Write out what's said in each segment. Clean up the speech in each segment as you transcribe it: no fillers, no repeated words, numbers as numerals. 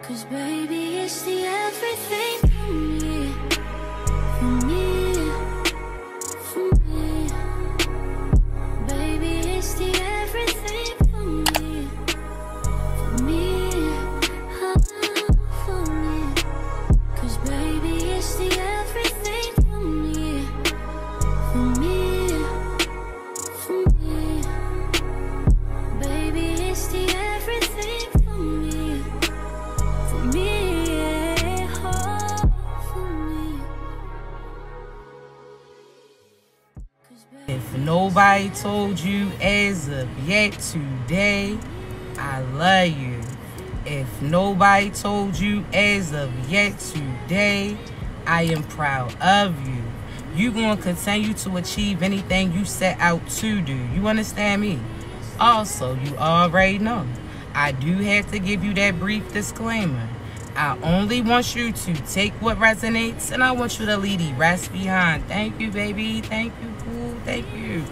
'Cause baby, it's the everything for me, for me, for me. Baby, it's the everything for me, for me, for me. 'Cause baby, it's the everything for me, for me, for me. Baby, it's the everything for me, for me, oh, for me. If nobody told you as of yet today, I love you. If nobody told you as of yet today, I am proud of you. You gonna continue to achieve anything you set out to do. You understand me? Also, you already know, I do have to give you that brief disclaimer. I only want you to take what resonates, and I want you to leave the rest behind. Thank you, baby. Thank you, cool. Thank you.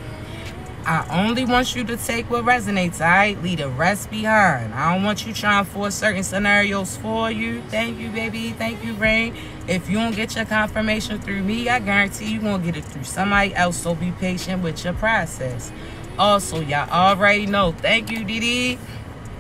I only want you to take what resonates, all right? Leave the rest behind. I don't want you trying to force certain scenarios for you. Thank you, baby. Thank you, Rain. If you don't get your confirmation through me, I guarantee you're going to get it through somebody else, so be patient with your process. Also, y'all already know, thank you, Didi.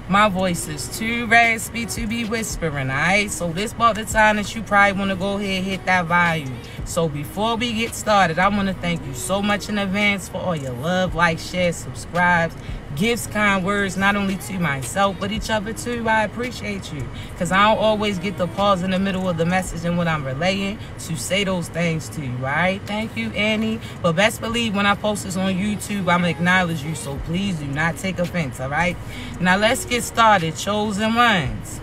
My voice is too raspy to be whispering, alright? So this about the time that you probably want to go ahead and hit that volume. So before we get started, I want to thank you so much in advance for all your love, like, share, subscribes, gifts, kind words, not only to myself, but each other too. I appreciate you. Because I don't always get to pause in the middle of the message and what I'm relaying to say those things to you, alright? Thank you, Annie. But best believe when I post this on YouTube, I'm going to acknowledge you. So please do not take offense, alright? Now let's get started, chosen ones.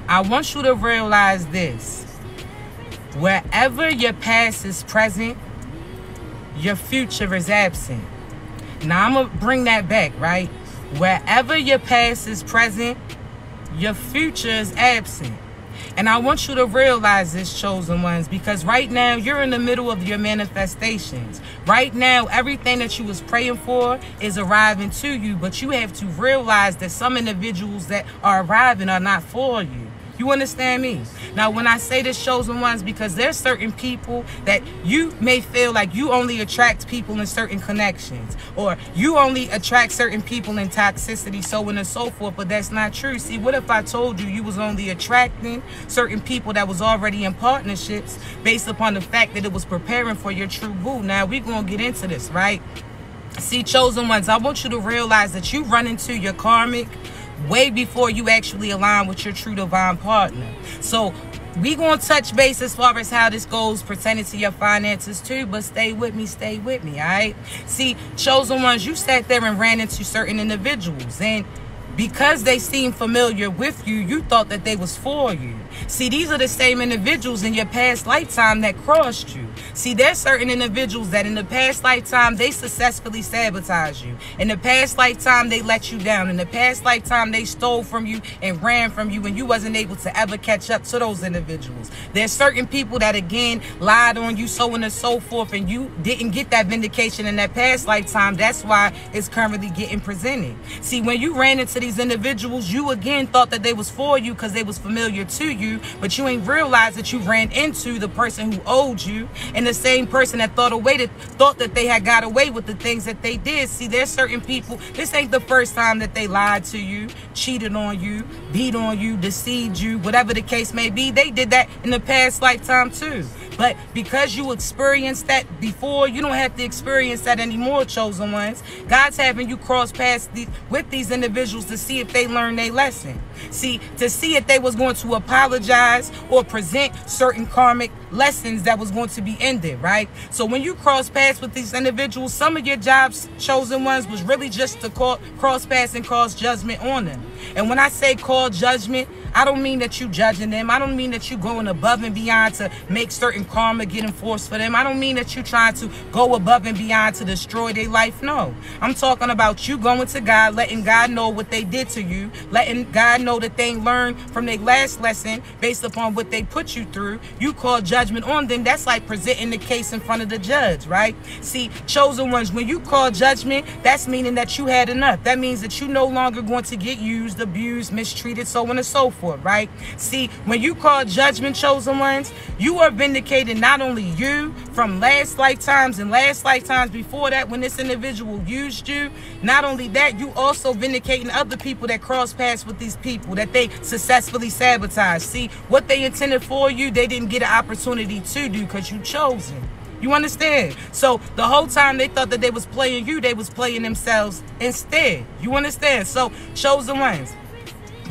I want you to realize this. Wherever your past is present, your future is absent. Now I'm going to bring that back, right? Wherever your past is present, your future is absent. And I want you to realize this, chosen ones, because right now you're in the middle of your manifestations. Right now, everything that you was praying for is arriving to you, but you have to realize that some individuals that are arriving are not for you. You understand me? Now, when I say this, chosen ones, because there's certain people that you may feel like you only attract people in certain connections, or you only attract certain people in toxicity, so on and so forth, but that's not true. See, what if I told you you was only attracting certain people that was already in partnerships based upon the fact that it was preparing for your true boo? Now, we're going to get into this, right? See, chosen ones, I want you to realize that you run into your karmic way before you actually align with your true divine partner. So we gonna touch base as far as how this goes pertaining to your finances too, but stay with me, all right? See, chosen ones, you sat there and ran into certain individuals, and because they seem familiar with you, you thought that they was for you. See, these are the same individuals in your past lifetime that crossed you. See, there's certain individuals that in the past lifetime, they successfully sabotaged you. In the past lifetime, they let you down. In the past lifetime, they stole from you and ran from you, and you wasn't able to ever catch up to those individuals. There's certain people that, again, lied on you, so on and so forth, and you didn't get that vindication in that past lifetime. That's why it's currently getting presented. See, when you ran into these individuals, you again thought that they was for you because they was familiar to you, but you ain't realized that you ran into the person who owed you, and the same person that thought that they had got away with the things that they did. See, there's certain people, this ain't the first time that they lied to you, cheated on you, beat on you, deceived you, whatever the case may be. They did that in the past lifetime too. But because you experienced that before, you don't have to experience that anymore, chosen ones. God's having you cross paths with these individuals to see if they learn their lesson. See, to see if they was going to apologize or present certain karmic lessons that was going to be ended, right? So when you cross paths with these individuals, some of your jobs, chosen ones, was really just to cross paths and cause judgment on them. And when I say call judgment, I don't mean that you judging them. I don't mean that you going above and beyond to make certain karma get enforced for them. I don't mean that you trying to go above and beyond to destroy their life. No, I'm talking about you going to God, letting God know what they did to you, letting God know that they learned from their last lesson based upon what they put you through. You call judgment on them. That's like presenting the case in front of the judge, right? See, chosen ones, when you call judgment, that's meaning that you had enough. That means that you no longer going to get used, abused, mistreated, so on and so forth. forth, right? See, when you call judgment, chosen ones, you are vindicating not only you from last lifetimes and last lifetimes before that when this individual used you. Not only that, you also vindicating other people that cross paths with these people that they successfully sabotage. See, what they intended for you, they didn't get an opportunity to do because you chosen. You understand? So the whole time they thought that they was playing you, they was playing themselves instead. You understand? So chosen ones,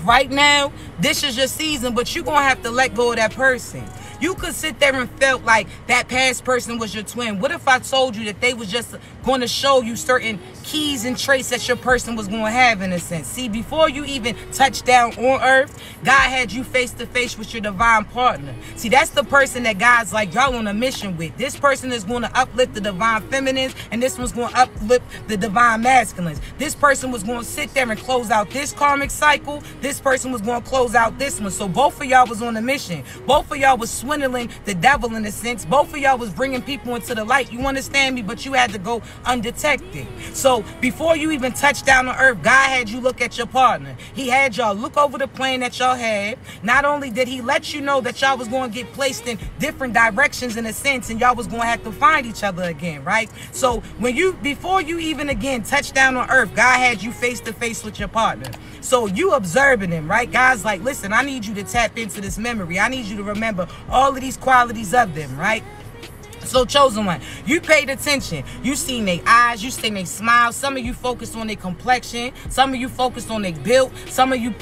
right now, this is your season, but you're going to have to let go of that person. You could sit there and felt like that past person was your twin. What if I told you that they was just going to show you certain keys and traits that your person was going to have, in a sense? See, before you even touched down on earth, God had you face to face with your divine partner. See, that's the person that God's like, y'all on a mission with. This person is going to uplift the divine feminines, and this one's going to uplift the divine masculines. This person was going to sit there and close out this karmic cycle. This person was going to close out this one. So both of y'all was on a mission. Both of y'all was swindling the devil, in a sense. Both of y'all was bringing people into the light. You understand me? But you had to go undetected. So before you even touched down on earth, God had you look at your partner. He had y'all look over the plane that y'all had. Not only did he let you know that y'all was going to get placed in different directions, in a sense, and y'all was going to have to find each other again, right? So when you, before you even again touched down on earth, God had you face to face with your partner. So you observing him, right? God's like, listen, I need you to tap into this memory. I need you to remember all of these qualities of them, right? So chosen one, you paid attention. You seen their eyes, you seen their smile. Some of you focused on their complexion. Some of you focused on their build. Some of you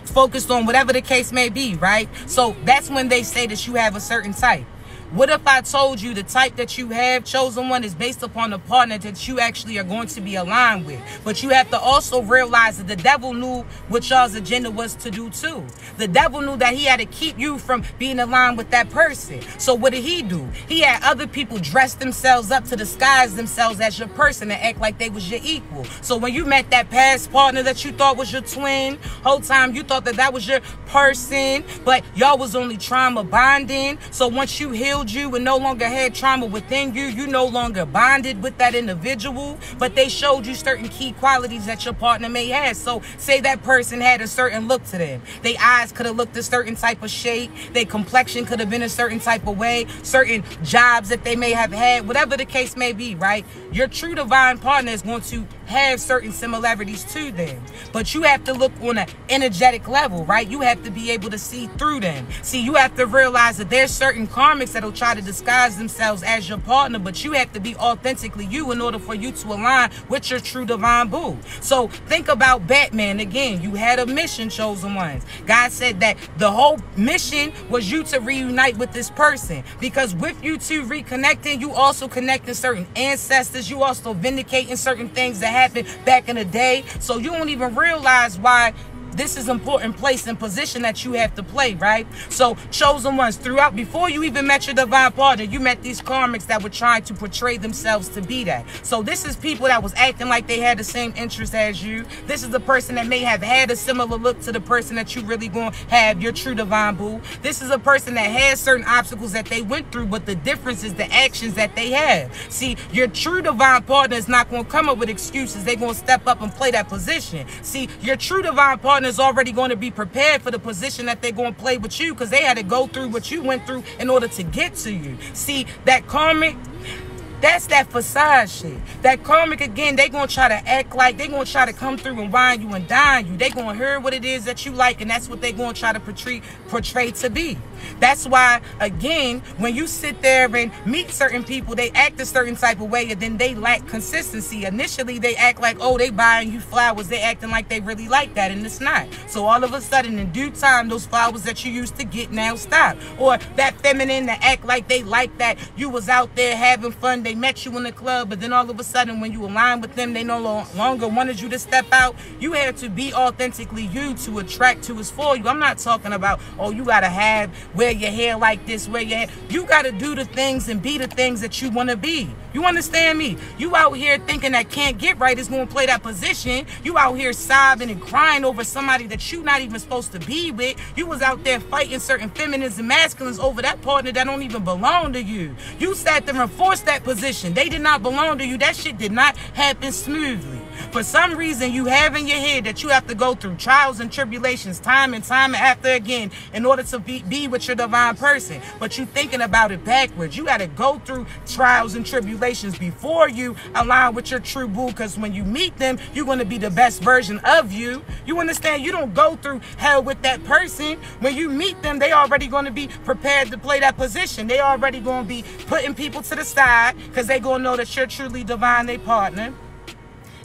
focused on whatever the case may be, right? So that's when they say that you have a certain type. What if I told you the type that you have, chosen one, is based upon the partner that you actually are going to be aligned with? But you have to also realize that the devil knew what y'all's agenda was to do too. The devil knew that he had to keep you from being aligned with that person. So what did he do? He had other people dress themselves up to disguise themselves as your person and act like they was your equal. So when you met that past partner that you thought was your twin, whole time you thought that that was your person, but y'all was only trauma bonding. So once you healed you and no longer had trauma within you, you no longer bonded with that individual, but they showed you certain key qualities that your partner may have. So say that person had a certain look to them. Their eyes could have looked a certain type of shape. Their complexion could have been a certain type of way. Certain jobs that they may have had, whatever the case may be, right? Your true divine partner is going to have certain similarities to them, but you have to look on an energetic level, right? You have to be able to see through them. See, you have to realize that there's certain karmics that'll try to disguise themselves as your partner, but you have to be authentically you in order for you to align with your true divine boo. So think about Batman again. You had a mission, chosen ones. God said that the whole mission was you to reunite with this person, because with you two reconnecting, you also connecting certain ancestors. You also vindicating certain things that happened back in the day. So you don't even realize why this is important place and position that you have to play, right? So chosen ones, throughout, before you even met your divine partner, you met these karmics that were trying to portray themselves to be that. So this is people that was acting like they had the same interest as you. This is the person that may have had a similar look to the person that you really going to have, your true divine boo. This is a person that has certain obstacles that they went through, but the difference is the actions that they have. See, your true divine partner is not going to come up with excuses. They're going to step up and play that position. See, your true divine partner is already going to be prepared for the position that they're going to play with you, because they had to go through what you went through in order to get to you. See, that karmic, that's that facade shit. That karmic, again, they going to try to act like, they going to try to come through and wine you and dine you. They going to hear what it is that you like, and that's what they going to try to portray to be. That's why, again, when you sit there and meet certain people, they act a certain type of way, and then they lack consistency. Initially, they act like, oh, they buying you flowers. They acting like they really like that, and it's not. So all of a sudden, in due time, those flowers that you used to get now stop. Or that feminine that act like they like that. You was out there having fun. They met you in the club, but then all of a sudden, when you align with them, they no longer wanted you to step out. You had to be authentically you to attract who is for you. I'm not talking about, oh, you got to wear your hair like this, wear your hair. You got to do the things and be the things that you want to be. You understand me? You out here thinking that Can't Get Right is going to play that position. You out here sobbing and crying over somebody that you not even supposed to be with. You was out there fighting certain feminines and masculines over that partner that don't even belong to you. You sat there and forced that position. They did not belong to you. That shit did not happen smoothly. For some reason, you have in your head that you have to go through trials and tribulations time and time after again in order to be with your divine person. But you thinking about it backwards. You got to go through trials and tribulations before you align with your true boo, because when you meet them, you're going to be the best version of you. You understand? You don't go through hell with that person. When you meet them, they already going to be prepared to play that position. They already going to be putting people to the side because they going to know that you're truly divine, they partner.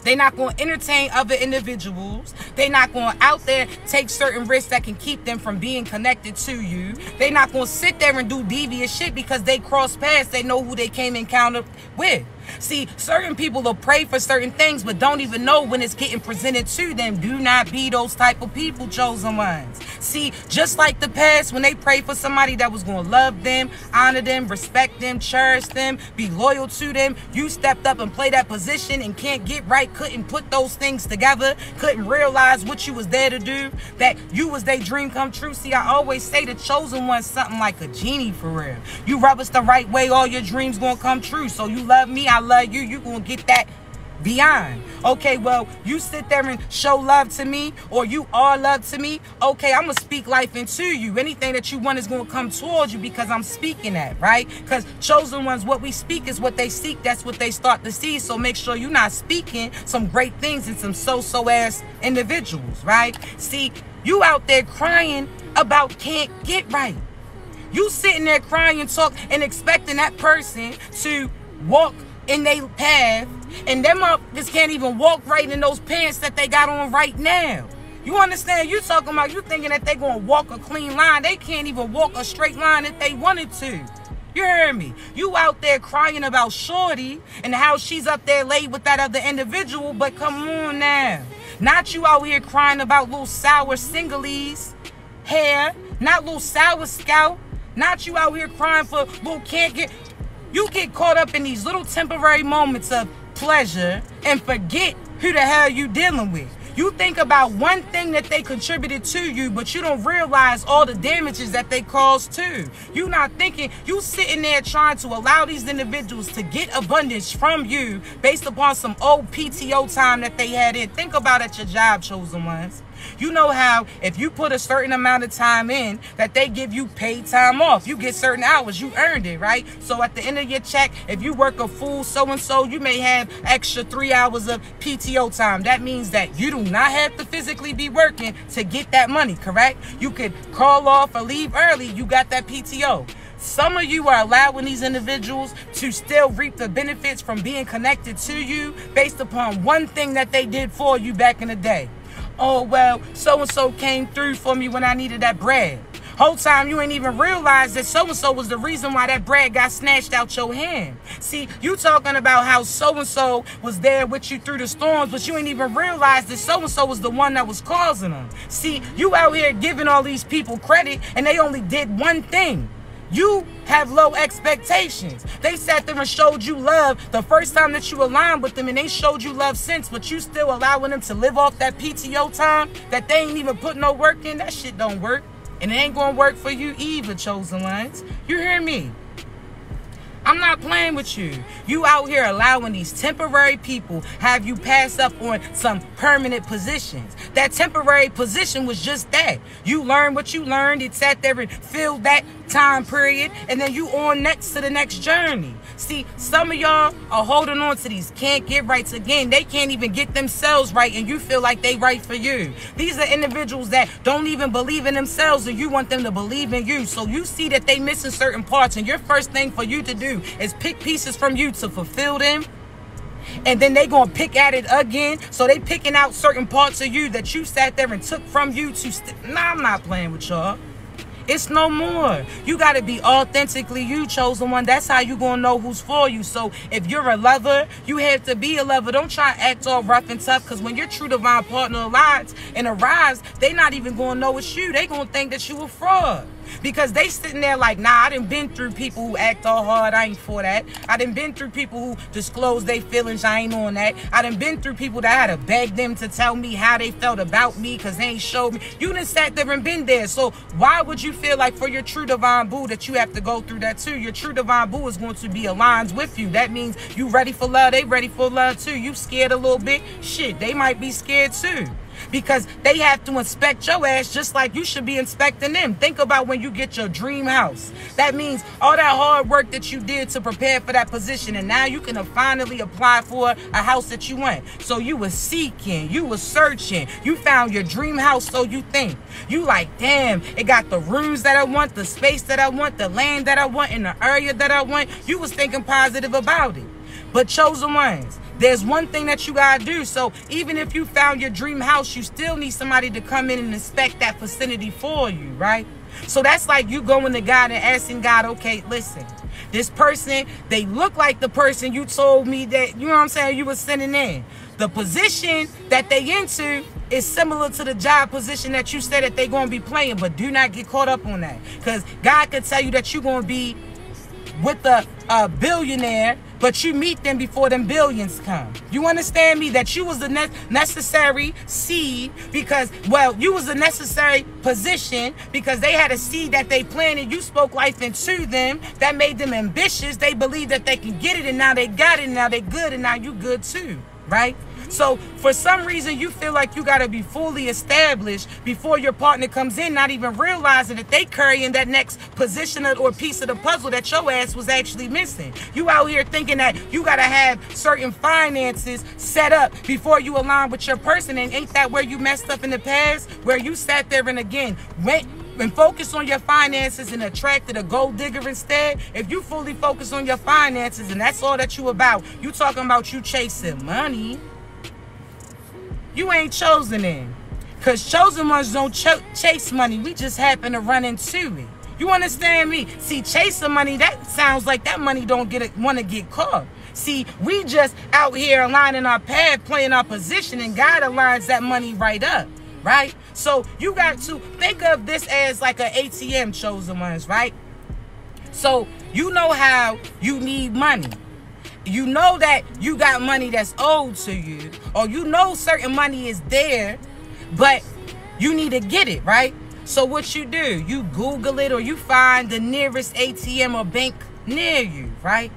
They're not going to entertain other individuals. They're not going out there take certain risks that can keep them from being connected to you. They're not going to sit there and do devious shit because they cross paths. They know who they came encounter with. See, certain people will pray for certain things but don't even know when it's getting presented to them. Do not be those type of people, chosen ones. See, just like the past, when they prayed for somebody that was going to love them, honor them, respect them, cherish them, be loyal to them, you stepped up and played that position and can't get right, couldn't put those things together, couldn't realize what you was there to do, that you was their dream come true. See, I always say the chosen one's something like a genie for real. You rub us the right way, all your dreams going to come true. So you love me, I love you, you going to get that beyond. Okay, well, you sit there and show love to me, or you are love to me. Okay, I'm going to speak life into you. Anything that you want is going to come towards you because I'm speaking that, right? Because chosen ones, what we speak is what they seek. That's what they start to see. So make sure you're not speaking some great things in some so-so ass individuals, right? See, you out there crying about can't get right. You sitting there crying and talk and expecting that person to walk in their path, and them motherfuckers can't even walk right in those pants that they got on right now. You understand? You talking about you thinking that they gonna walk a clean line. They can't even walk a straight line if they wanted to. You heard me? You out there crying about shorty and how she's up there laid with that other individual, but come on now. Not you out here crying about little sour singlies hair, not little sour scalp. Not you out here crying for little can't get. You get caught up in these little temporary moments of pleasure and forget who the hell you dealing with. You think about one thing that they contributed to you, but you don't realize all the damages that they caused too. You not thinking, you sitting there trying to allow these individuals to get abundance from you based upon some old PTO time that they had in. Think about at your job, chosen ones. You know how if you put a certain amount of time in, that they give you paid time off. You get certain hours. You earned it, right? So at the end of your check, if you work a full so-and-so, you may have extra 3 hours of PTO time. That means that you do not have to physically be working to get that money, correct? You could call off or leave early. You got that PTO. Some of you are allowing these individuals to still reap the benefits from being connected to you based upon one thing that they did for you back in the day. Oh, well, so-and-so came through for me when I needed that bread. Whole time you ain't even realized that so-and-so was the reason why that bread got snatched out your hand. See, you talking about how so-and-so was there with you through the storms, but you ain't even realized that so-and-so was the one that was causing them. See, you out here giving all these people credit, and they only did one thing. You have low expectations. They sat there and showed you love the first time that you aligned with them, and they showed you love since, but you still allowing them to live off that PTO time that they ain't even put no work in. That shit don't work. And it ain't gonna work for you either, chosen ones. You hear me? I'm not playing with you. You out here allowing these temporary people have you pass up on some permanent positions. That temporary position was just that. You learned what you learned. It sat there and filled that time period, and then you on next to the next journey. See, some of y'all are holding on to these can't get rights again. They can't even get themselves right, and you feel like they right for you. These are individuals that don't even believe in themselves, and you want them to believe in you. So you see that they missing certain parts, and your first thing for you to do is pick pieces from you to fulfill them. And then they gonna pick at it again. So they picking out certain parts of you that you sat there and took from you to nah, I'm not playing with y'all. It's no more. You got to be authentically you, chosen one. That's how you going to know who's for you. So if you're a lover, you have to be a lover. Don't try to act all rough and tough, because when your true divine partner arrives, they not even going to know it's you. They going to think that you a fraud. Because they sitting there like, nah, I done been through people who act all hard. I ain't for that. I done been through people who disclose their feelings. I ain't on that. I done been through people that I had to beg them to tell me how they felt about me because they ain't showed me. You done sat there and been there. So why would you feel like for your true divine boo that you have to go through that too. Your true divine boo is going to be aligned with you. That means you ready for love. They ready for love too. You scared a little bit. Shit, they might be scared too. Because they have to inspect your ass just like you should be inspecting them. Think about when you get your dream house. That means all that hard work that you did to prepare for that position, and now you can finally apply for a house that you want. So you were seeking, you were searching, you found your dream house, so you think. You like, damn, it got the rooms that I want, the space that I want, the land that I want, in the area that I want. You was thinking positive about it. But chosen ones, there's one thing that you gotta do. So even if you found your dream house, you still need somebody to come in and inspect that vicinity for you, right? So that's like you going to God and asking God, okay, listen, this person, they look like the person you told me that, you know what I'm saying, you were sending in. The position that they into is similar to the job position that you said that they're going to be playing, but do not get caught up on that. Because God could tell you that you're going to be with a billionaire, but you meet them before them billions come. You understand me? That you was the necessary seed because, well, you was the necessary position because they had a seed that they planted. You spoke life into them. That made them ambitious. They believed that they can get it, and now they got it, and now they good, and now you good too, right? So for some reason, you feel like you got to be fully established before your partner comes in, not even realizing that they carrying that next position or piece of the puzzle that your ass was actually missing. You out here thinking that you got to have certain finances set up before you align with your person. And ain't that where you messed up in the past? Where you sat there and again went and focus on your finances and attracted a gold digger instead. If you fully focus on your finances and that's all that you about, you talking about you chasing money, you ain't chosen in. Because chosen ones don't chase money. We just happen to run into it. You understand me? See, chasing money, that sounds like that money don't want to get caught. See, we just out here aligning our path, playing our position, and God aligns that money right up, right? So you got to think of this as like an ATM, chosen ones, right? So you know how you need money. You know that you got money that's owed to you, or you know certain money is there, but you need to get it, right? So what you do, you Google it or you find the nearest ATM or bank near you, right?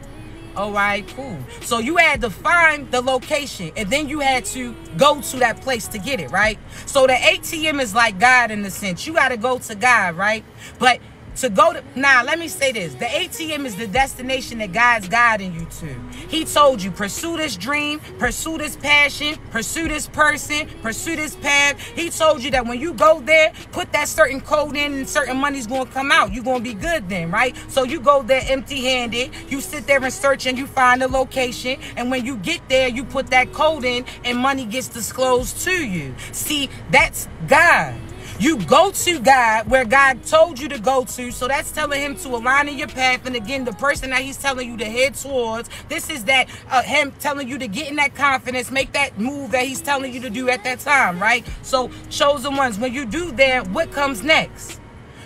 All right, cool. So you had to find the location, and then you had to go to that place to get it, right? So the ATM is like God in a sense. You got to go to God, right? But to go to, now let me say this, the ATM is the destination that God's guiding you to. He told you, pursue this dream, pursue this passion, pursue this person, pursue this path. He told you that when you go there, put that certain code in and certain money's going to come out. You're going to be good then, right? So you go there empty-handed, you sit there and search and you find the location, and when you get there, you put that code in and money gets disclosed to you. See, that's God. You go to God where God told you to go to. So that's telling him to align in your path. And again, the person that he's telling you to head towards, this is that him telling you to get in that confidence, make that move that he's telling you to do at that time, right? So chosen ones, when you do that, what comes next?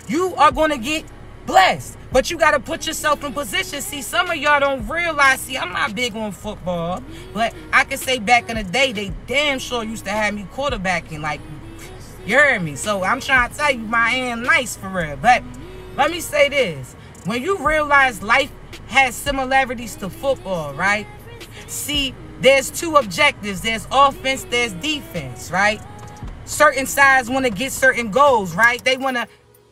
You are going to get blessed. But you got to put yourself in position. See, some of y'all don't realize, see, I'm not big on football, but I can say back in the day, they damn sure used to have me quarterbacking, like, you heard me. So I'm trying to tell you, my hand nice for real. But let me say this. When you realize life has similarities to football, right? See, there's two objectives. There's offense, there's defense, right? Certain sides want to get certain goals, right? They want to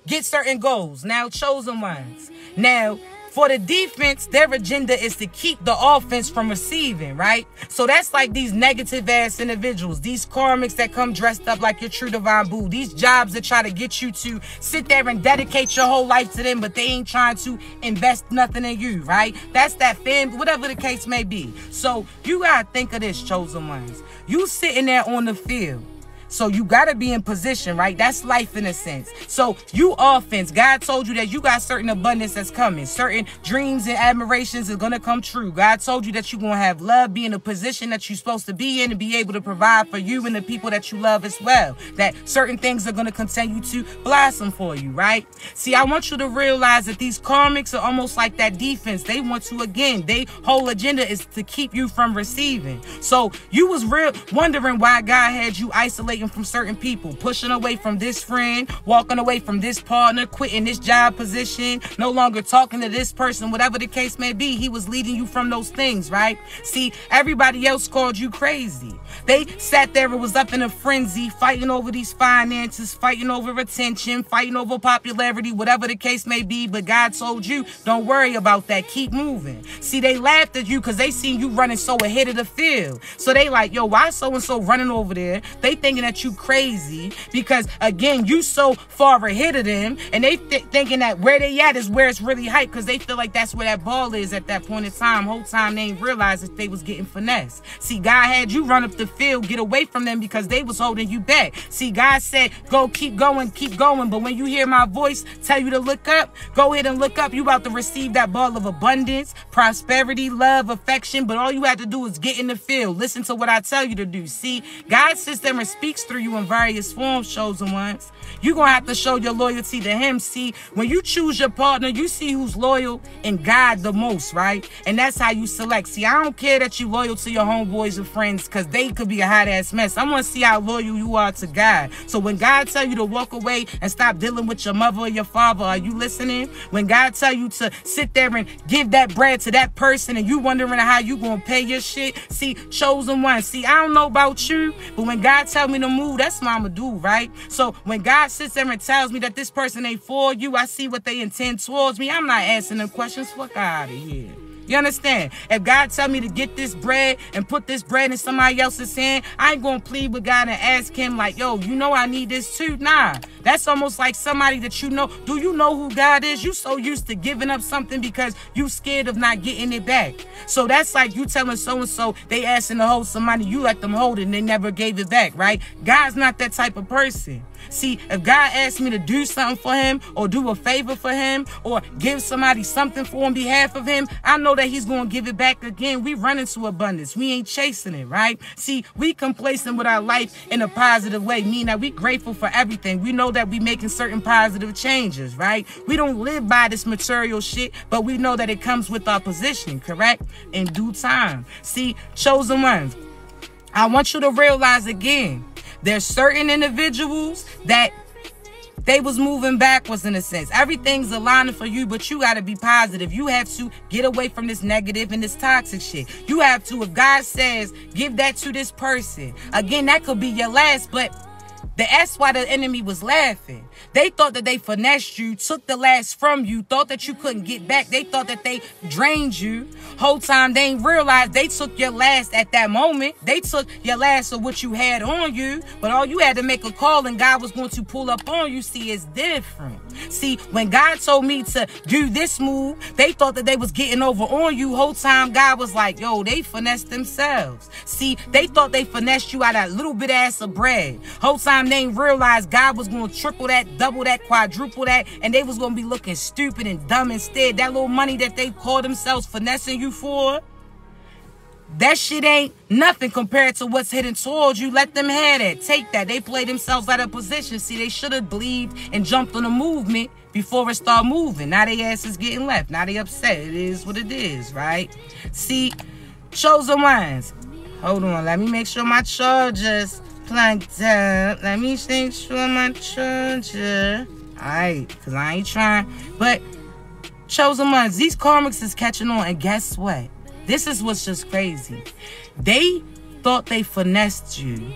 get certain goals. Now, chosen ones. Now, for the defense, their agenda is to keep the offense from receiving, right? So that's like these negative ass individuals, these karmics that come dressed up like your true divine boo, these jobs that try to get you to sit there and dedicate your whole life to them, but they ain't trying to invest nothing in you, right? That's that family, whatever the case may be. So you gotta think of this, chosen ones. You sitting there on the field. So you got to be in position, right? That's life in a sense. So you offense, God told you that you got certain abundance that's coming. Certain dreams and admirations are going to come true. God told you that you're going to have love, be in a position that you're supposed to be in, and be able to provide for you and the people that you love as well. That certain things are going to continue to blossom for you, right? See, I want you to realize that these karmics are almost like that defense. They want to, again, their whole agenda is to keep you from receiving. So you was wondering why God had you isolate separating from certain people, pushing away from this friend, walking away from this partner, quitting this job position, no longer talking to this person, whatever the case may be. He was leading you from those things, right? See, everybody else called you crazy. They sat there and was up in a frenzy, fighting over these finances, fighting over attention, fighting over popularity, whatever the case may be. But God told you, don't worry about that. Keep moving. See, they laughed at you because they seen you running so ahead of the field. So they like, yo, why so-and-so running over there? They thinking that you crazy because, again, you so far ahead of them. And they thinking that where they at is where it's really hype because they feel like that's where that ball is at that point in time. Whole time they ain't realized that they was getting finessed. See, God had you run up the field, get away from them because they was holding you back. See, God said, go, keep going, keep going. But when you hear my voice tell you to look up, go ahead and look up. You about to receive that ball of abundance, prosperity, love, affection. But all you have to do is get in the field. Listen to what I tell you to do. See, God sits there and speaks through you in various forms, chosen ones. You're going to have to show your loyalty to him. See, when you choose your partner, you see who's loyal in God the most, right? And that's how you select. See, I don't care that you loyal to your homeboys or friends because they could be a hot-ass mess. I want to see how loyal you are to God. So when God tell you to walk away and stop dealing with your mother or your father, are you listening? When God tell you to sit there and give that bread to that person and you wondering how you going to pay your shit, see, chosen one. See, I don't know about you, but when God tell me to move, that's what I'm going to do, right? So when God sits there and tells me that this person ain't for you, I see what they intend towards me. I'm not asking them questions. Fuck out of here. You understand? If God tell me to get this bread and put this bread in somebody else's hand, I ain't going to plead with God and ask him like, yo, you know I need this too. Nah, that's almost like somebody that you know. Do you know who God is? You so used to giving up something because you scared of not getting it back. So that's like you telling so-and-so they asking to hold somebody, you let them hold it and they never gave it back, right? God's not that type of person. See, if God asks me to do something for him or do a favor for him or give somebody something for on behalf of him, I know that he's going to give it back again. We run into abundance. We ain't chasing it, right? See, we complacent with our life in a positive way, meaning that we grateful for everything. We know that we making certain positive changes, right? We don't live by this material shit, but we know that it comes with our position, correct? In due time. See, chosen ones, I want you to realize again, there's certain individuals that they was moving backwards in a sense. Everything's aligning for you, but you got to be positive. You have to get away from this negative and this toxic shit. You have to, if God says, give that to this person. Again, that could be your last, but that's why the enemy was laughing. They thought that they finessed you, took the last from you, thought that you couldn't get back. They thought that they drained you. Whole time they ain't realized they took your last at that moment. They took your last of what you had on you, but all you had to make a call and God was going to pull up on you. See, it's different. See, when God told me to do this move, they thought that they was getting over on you. Whole time God was like, yo, they finessed themselves. See, they thought they finessed you out of that little bit ass of bread. Whole time they ain't realized God was going to triple that, double that, quadruple that, and they was going to be looking stupid and dumb instead. That little money that they call themselves finessing you for, that shit ain't nothing compared to what's heading towards you. Let them have it. Take that. They play themselves out of position. See, they should have believed and jumped on the movement before it started moving. Now they ass is getting left. Now they upset. It is what it is, right? See, chosen ones. Hold on. Let me make sure my charger's plugged up. Let me make sure my charger. Alright, because I ain't trying. But chosen ones, these karmics is catching on. And guess what? This is what's just crazy. They thought they finessed you.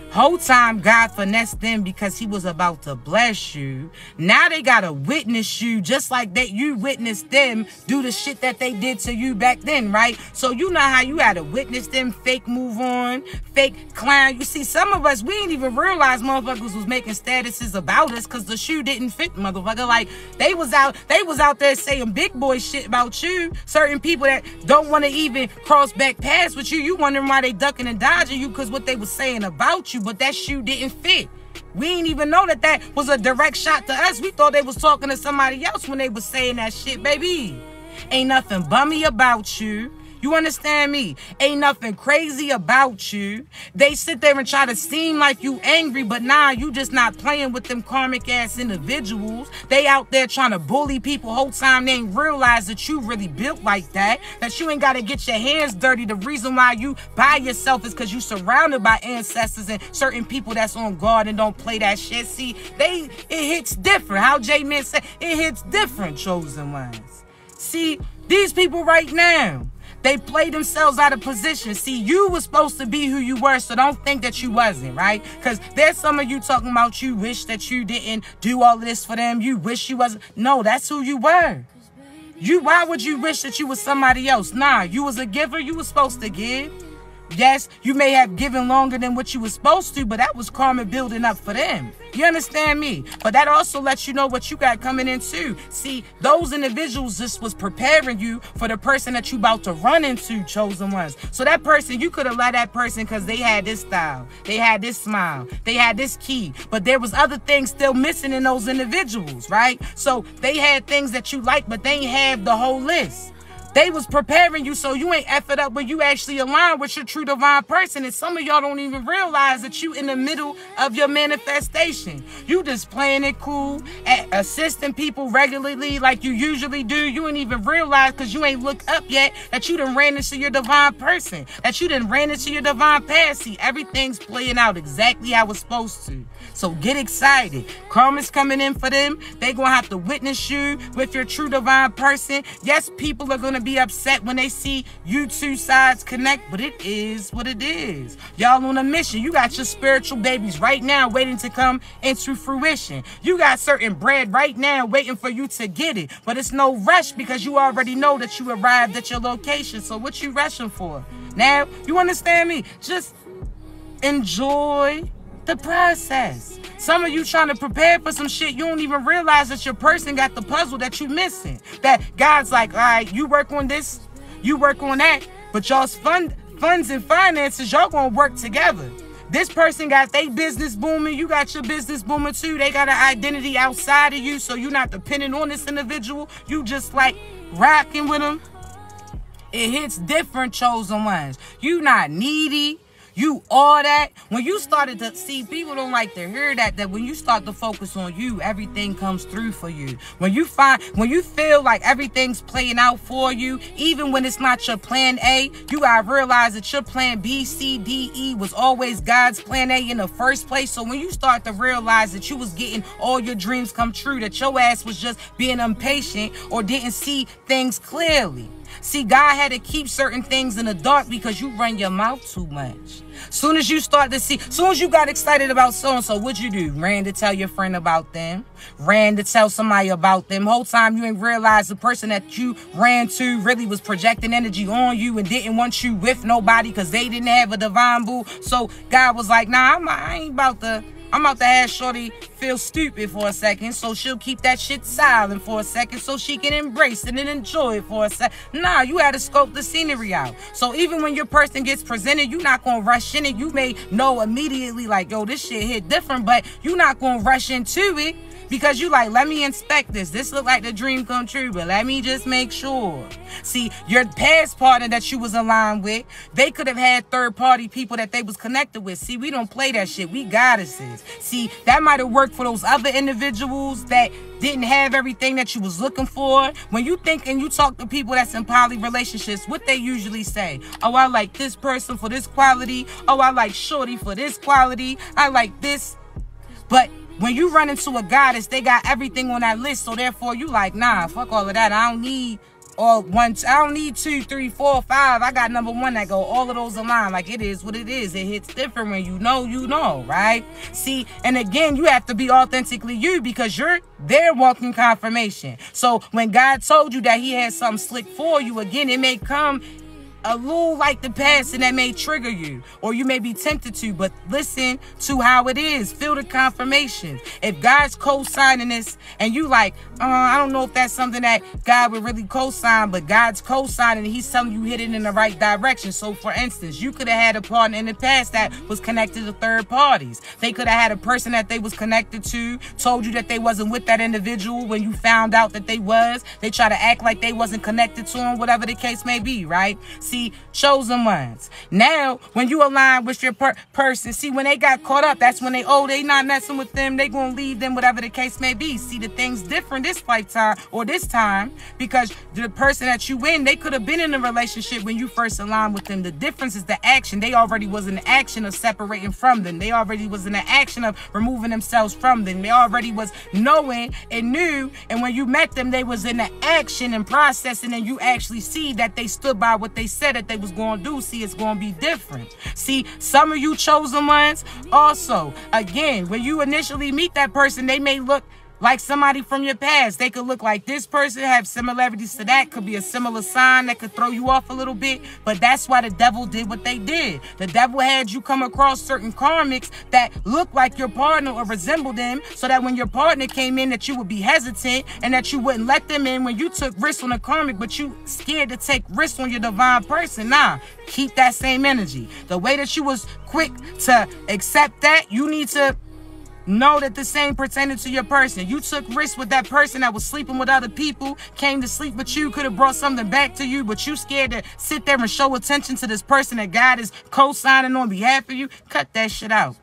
Whole time God finessed them because he was about to bless you. Now they gotta witness you just like that you witnessed them do the shit that they did to you back then, right? So you know how you had to witness them fake move on, fake clown. You see, some of us, we didn't even realize motherfuckers was making statuses about us because the shoe didn't fit, motherfucker. Like, they was out there saying big boy shit about you. Certain people that don't want to even cross back paths with you, you wondering why they ducking and dodging you because what they was saying about you. But that shoe didn't fit. We didn't even know that that was a direct shot to us. We thought they was talking to somebody else when they was saying that shit, baby. Ain't nothing bummy about you. You understand me? Ain't nothing crazy about you. They sit there and try to seem like you angry, but nah, you just not playing with them karmic ass individuals. They out there trying to bully people whole time. They ain't realize that you really built like that you ain't got to get your hands dirty. The reason why you by yourself is because you surrounded by ancestors and certain people that's on guard and don't play that shit. See, it hits different. How J-Man said, it hits different, chosen ones. See, these people right now, they play themselves out of position. See, you was supposed to be who you were, so don't think that you wasn't, right? Because there's some of you talking about you wish that you didn't do all of this for them. You wish you wasn't. No, that's who you were. Why would you wish that you was somebody else? Nah, you was a giver. You was supposed to give. Yes, you may have given longer than what you were supposed to, but that was karma building up for them. You understand me? But that also lets you know what you got coming in too. See, those individuals just was preparing you for the person that you about to run into, chosen ones. So that person, you could have let that person because they had this style, they had this smile, they had this key, but there was other things still missing in those individuals, right? So they had things that you like, but they ain't have the whole list. They was preparing you so you ain't effed up when you actually align with your true divine person. And some of y'all don't even realize that you in the middle of your manifestation. You just playing it cool, assisting people regularly like you usually do. You ain't even realize because you ain't looked up yet that you done ran into your divine person, that you done ran into your divine past. See, everything's playing out exactly how it's supposed to. So get excited. Karma's coming in for them. They gonna have to witness you with your true divine person. Yes, people are gonna be upset when they see you two sides connect, but it is what it is. Y'all on a mission. You got your spiritual babies right now waiting to come into fruition. You got certain bread right now waiting for you to get it, but it's no rush because you already know that you arrived at your location. So what you rushing for? Now, you understand me? Just enjoy the process. Some of you trying to prepare for some shit, you don't even realize that your person got the puzzle that you missing. That God's like, all right, you work on this, you work on that, but y'all's funds and finances, y'all gonna work together. This person got their business booming, you got your business booming too. They got an identity outside of you, so you're not dependent on this individual. You just like rocking with them. It hits different, chosen ones. You not needy. You all that. When you started to see, people don't like to hear that when you start to focus on you, everything comes through for you. When you feel like everything's playing out for you, even when it's not your plan A, you gotta realize that your plan B, C, D, E was always God's plan A in the first place. So when you start to realize that you was getting all your dreams come true, that your ass was just being impatient or didn't see things clearly. See, God had to keep certain things in the dark because you run your mouth too much. Soon as you start to see, soon as you got excited about so-and-so, what'd you do? Ran to tell your friend about them. Ran to tell somebody about them. Whole time you didn't realize the person that you ran to really was projecting energy on you and didn't want you with nobody because they didn't have a divine boo. So God was like, nah, I'm about to have shorty feel stupid for a second, so she'll keep that shit silent for a second so she can embrace it and enjoy it for a second. Nah, you had to scope the scenery out. So even when your person gets presented, you're not going to rush in it. You may know immediately like, yo, this shit hit different, but you're not going to rush into it. Because you like, let me inspect this. This look like the dream come true, but let me just make sure. See, your past partner that you was aligned with, they could have had third-party people that they was connected with. See, we don't play that shit. We goddesses. See, that might have worked for those other individuals that didn't have everything that you was looking for. When you think and you talk to people that's in poly relationships, what they usually say? Oh, I like this person for this quality. Oh, I like shorty for this quality. I like this. But when you run into a goddess, they got everything on that list. So therefore, you like, nah, fuck all of that. I don't need I don't need 2, 3, 4, 5. I got number 1 that go all of those align. Like, it is what it is. It hits different when you know, right? See, and again, you have to be authentically you because you're their walking confirmation. So when God told you that he had something slick for you, again, it may come a little like the past and that may trigger you or you may be tempted to, but listen to how it is. Feel the confirmation. If God's co-signing this and you like, I don't know if that's something that God would really co-sign, but God's co-signing and he's telling you hit it in the right direction. So for instance, you could have had a partner in the past that was connected to third parties. They could have had a person that they was connected to, told you that they wasn't with that individual. When you found out that they was, they try to act like they wasn't connected to him, whatever the case may be, right? See, See, chosen ones. Now, when you align with your person, see, when they got caught up, that's when they not messing with them. They gonna leave them, whatever the case may be. See, the thing's different this lifetime or this time because the person that you in, they could have been in a relationship when you first aligned with them. The difference is the action. They already was in the action of separating from them. They already was in the action of removing themselves from them. They already was knowing and knew, and when you met them, they was in the action and processing, and you actually see that they stood by what they said that they was going to do. See, it's going to be different. See, some of you chosen ones also, again, when you initially meet that person, they may look like somebody from your past. They could look like this person, have similarities to that, could be a similar sign that could throw you off a little bit. But that's why the devil did what they did. The devil had you come across certain karmics that look like your partner or resemble them, so that when your partner came in, that you would be hesitant and that you wouldn't let them in when you took risks on a karmic, but you scared to take risks on your divine person. Nah, keep that same energy. The way that you was quick to accept that, you need to know that the same pertaining to your person. You took risks with that person that was sleeping with other people, came to sleep with you, could have brought something back to you, but you scared to sit there and show attention to this person that God is co-signing on behalf of you. Cut that shit out.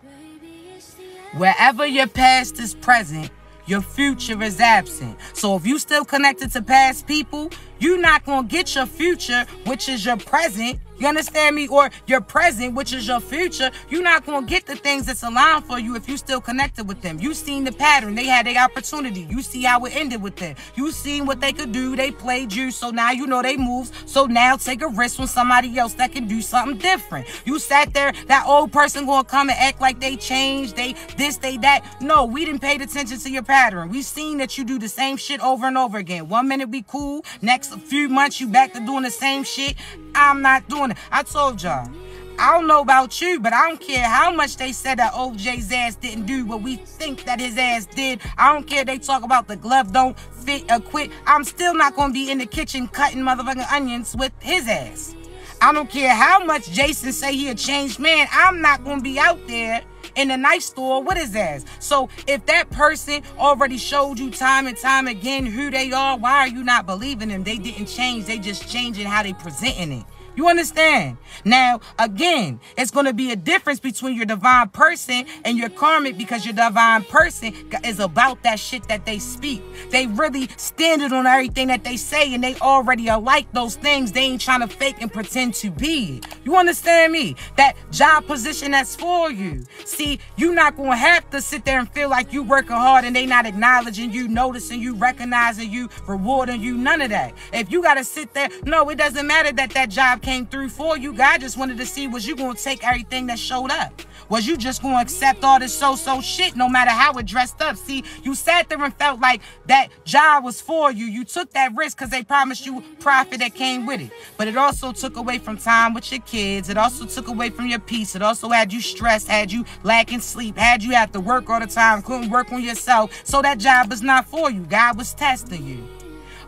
Wherever your past is present, your future is absent. So if you still connected to past people, you're not going to get your future, which is your present. You understand me? Or your present, which is your future. You're not going to get the things that's aligned for you if you still connected with them. You seen the pattern. They had their opportunity. You see how it ended with them. You seen what they could do. They played you. So now you know they moves. So now take a risk on somebody else that can do something different. You sat there, that old person going to come and act like they changed. They this, they that. No, we didn't pay attention to your pattern. We seen that you do the same shit over and over again. 1 minute we cool. Next few months you back to doing the same shit. I'm not doing it. I told y'all, I don't know about you, but I don't care how much they said that OJ's ass didn't do what we think that his ass did. I don't care they talk about the glove don't fit or quit. I'm still not going to be in the kitchen cutting motherfucking onions with his ass. I don't care how much Jason say he a changed man. I'm not going to be out there in the night store with his ass. So if that person already showed you time and time again who they are, why are you not believing them? They didn't change. They just changing how they presenting it. You understand? Now, again, it's going to be a difference between your divine person and your karmic, because your divine person is about that shit that they speak. They really standing on everything that they say, and they already are like those things. They ain't trying to fake and pretend to be it. You understand me? That job position that's for you. See, you're not going to have to sit there and feel like you working hard and they not acknowledging you, noticing you, recognizing you, rewarding you, none of that. If you got to sit there, no, it doesn't matter that that job came through for you. God just wanted to see, was you going to take everything that showed up? Was you just going to accept all this so-so shit no matter how it dressed up? See, you sat there and felt like that job was for you. You took that risk because they promised you profit that came with it. But it also took away from time with your kids. It also took away from your peace. It also had you stressed, had you lacking sleep, had you have to work all the time, couldn't work on yourself. So that job is not for you. God was testing you.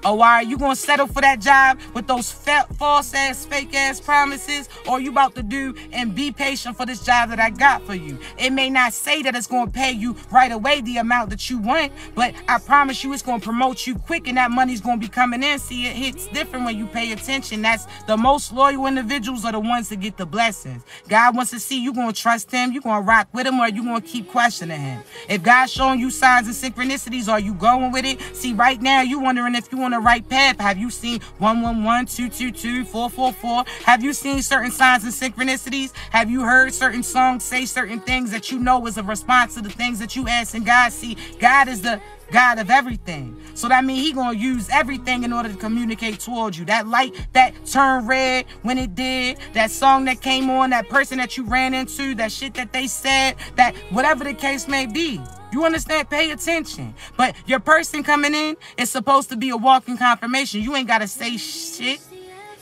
Or why are you going to settle for that job with those false-ass, fake-ass promises? Or you about to do and be patient for this job that I got for you? It may not say that it's going to pay you right away the amount that you want, but I promise you it's going to promote you quick, and that money's going to be coming in. See, it hits different when you pay attention. That's the most loyal individuals are the ones that get the blessings. God wants to see you going to trust him, you going to rock with him, or you going to keep questioning him. If God's showing you signs and synchronicities, are you going with it? See, right now you wondering if you on the right path. Have you seen 111, 222, 444? Have you seen certain signs and synchronicities? Have you heard certain songs say certain things that you know is a response to the things that you ask? And God, see, God is the God of everything. So that means he going to use everything in order to communicate towards you. That light that turned red when it did, that song that came on, that person that you ran into, that shit that they said, that whatever the case may be. You understand? Pay attention. But your person coming in is supposed to be a walking confirmation. You ain't got to say shit.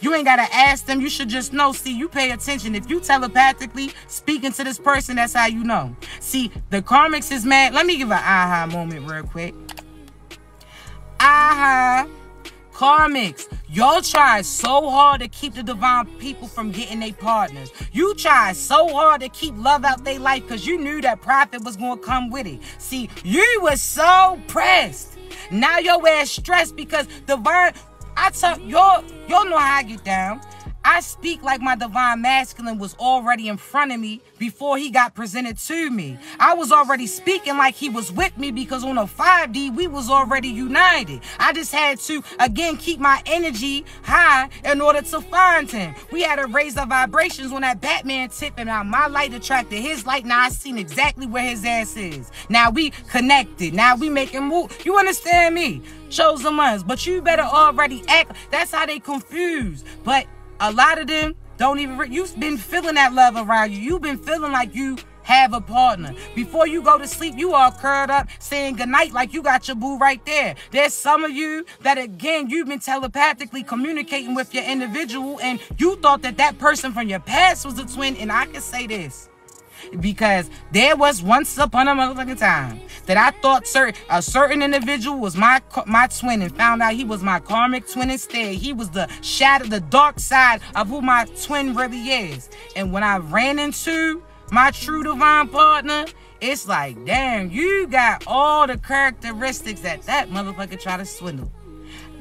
You ain't got to ask them. You should just know. See, you pay attention. If you telepathically speaking to this person, that's how you know. See, the karmics is mad. Let me give an aha moment real quick. Aha. Karmics, y'all try so hard to keep the divine people from getting their partners. You try so hard to keep love out their life because you knew that profit was going to come with it. See, you was so pressed. Now your ass stressed because divine, I tell y'all know how I get down. I speak like my divine masculine was already in front of me before he got presented to me. I was already speaking like he was with me because on a 5D, we was already united. I just had to, again, keep my energy high in order to find him. We had to raise the vibrations on that Batman tip, and now my light attracted his light. Now I seen exactly where his ass is. Now we connected. Now we making move. You understand me? Chosen ones. But you better already act. That's how they confuse. But a lot of them don't even, you've been feeling that love around you. You've been feeling like you have a partner. Before you go to sleep, you all curled up saying goodnight like you got your boo right there. There's some of you that, again, you've been telepathically communicating with your individual, and you thought that that person from your past was a twin. And I can say this, because there was once upon a motherfucking time that I thought a certain individual was my twin, and found out he was my karmic twin instead. He was the shadow, the dark side of who my twin really is. And when I ran into my true divine partner, it's like, damn, you got all the characteristics that motherfucker tried to swindle.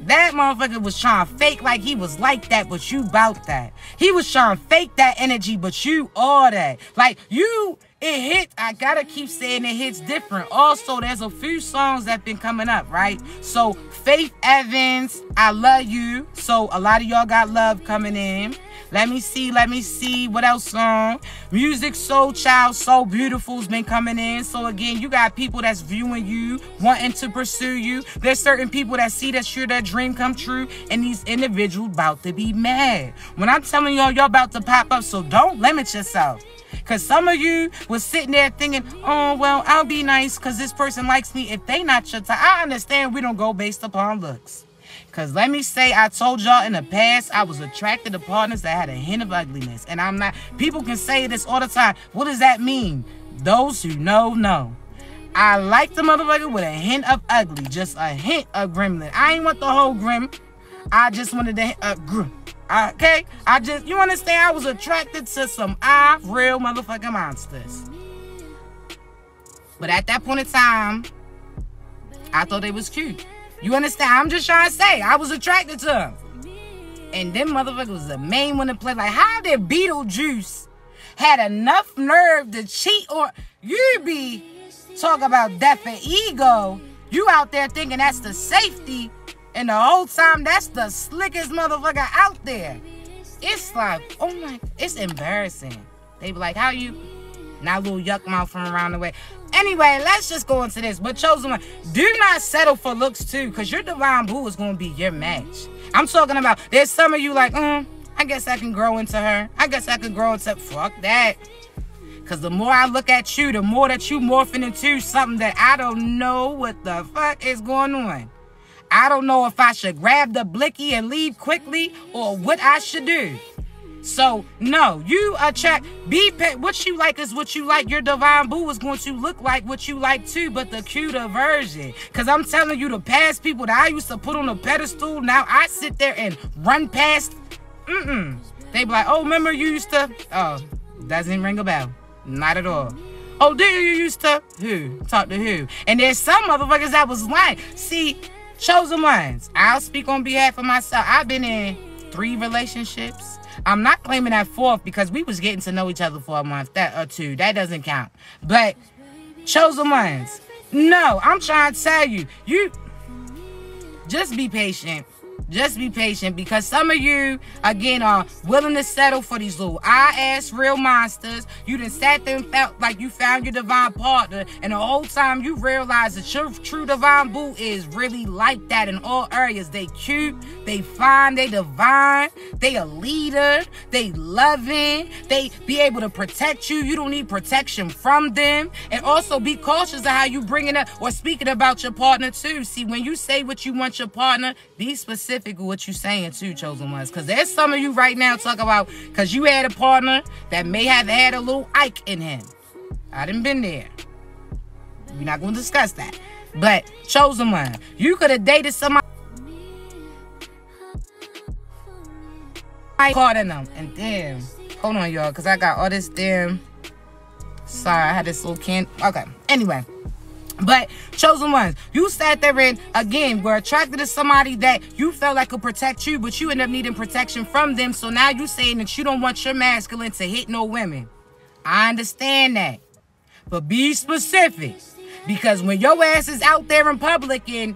That motherfucker was trying to fake like he was like that, but you bout that. He was trying to fake that energy, but you all that. Like, you, it hit. I gotta keep saying it hits different. Also, there's a few songs that been coming up, right? So, Faith Evans, I Love You. So, a lot of y'all got love coming in. Let me see. What else song? Music Soul Child, So Beautiful's been coming in. So again, you got people that's viewing you, wanting to pursue you. There's certain people that see that you're their dream come true, and these individuals about to be mad. When I'm telling y'all about to pop up, so don't limit yourself. Because some of you was sitting there thinking, oh, well, I'll be nice because this person likes me. If they not your type, I understand we don't go based upon looks. Because let me say, I told y'all in the past, I was attracted to partners that had a hint of ugliness. And I'm not, people can say this all the time. What does that mean? Those who know. I like the motherfucker with a hint of ugly. Just a hint of gremlin. I ain't want the whole grim. I just wanted the okay? You understand? I was attracted to some real motherfucking monsters. But at that point in time, I thought they was cute. You understand? I'm just trying to say, I was attracted to him. And them motherfuckers was the main one to play. Like, how did Beetlejuice had enough nerve to cheat on you? Be talk about death and ego. You out there thinking that's the safety, and the whole time that's the slickest motherfucker out there. It's like, oh my, it's embarrassing. They be like, how you? Now little yuck mouth from around the way. Anyway, let's just go into this. But chosen one, do not settle for looks too, because your divine boo is going to be your match. I'm talking about, there's some of you like, I guess I can grow into her. I guess I can grow into, fuck that. Because the more I look at you, the more that you morphing into something that I don't know what the fuck is going on. I don't know if I should grab the blicky and leave quickly or what I should do. So, no, you attract, what you like is what you like. Your divine boo is going to look like what you like too, but the cuter version. Because I'm telling you, the past people that I used to put on a pedestal, now I sit there and run past. They be like, oh, remember you used to, oh, doesn't ring a bell. Not at all. Oh, do you used to, who? Talk to who? And there's some motherfuckers that was lying. See, chosen ones, I'll speak on behalf of myself. I've been in 3 relationships. I'm not claiming that 4th because we was getting to know each other for a month or 2. That doesn't count. But chosen ones, no, I'm trying to tell you, you just be patient. Just be patient, because some of you, again, are willing to settle for these little eye-ass real monsters. You done sat there and felt like you found your divine partner, and the whole time you realize that your true divine boo is really like that in all areas. They cute, they fine, they divine, they a leader, they loving, they be able to protect you. You don't need protection from them. And also be cautious of how you bringing up or speaking about your partner too. See, when you say what you want your partner, be specific with what you saying too, chosen ones. Because there's some of you right now talk about, because you had a partner that may have had a little Ike in him. I done been there. We're not going to discuss that. But chosen one, you could have dated somebody caught in them. And damn, hold on y'all, because I got all this damn, sorry, I had this little can. Okay, anyway, But chosen ones, you sat there and again were attracted to somebody that you felt like could protect you, but you end up needing protection from them. So now you saying that you don't want your masculine to hit no women. I understand that, but be specific, because when your ass is out there in public and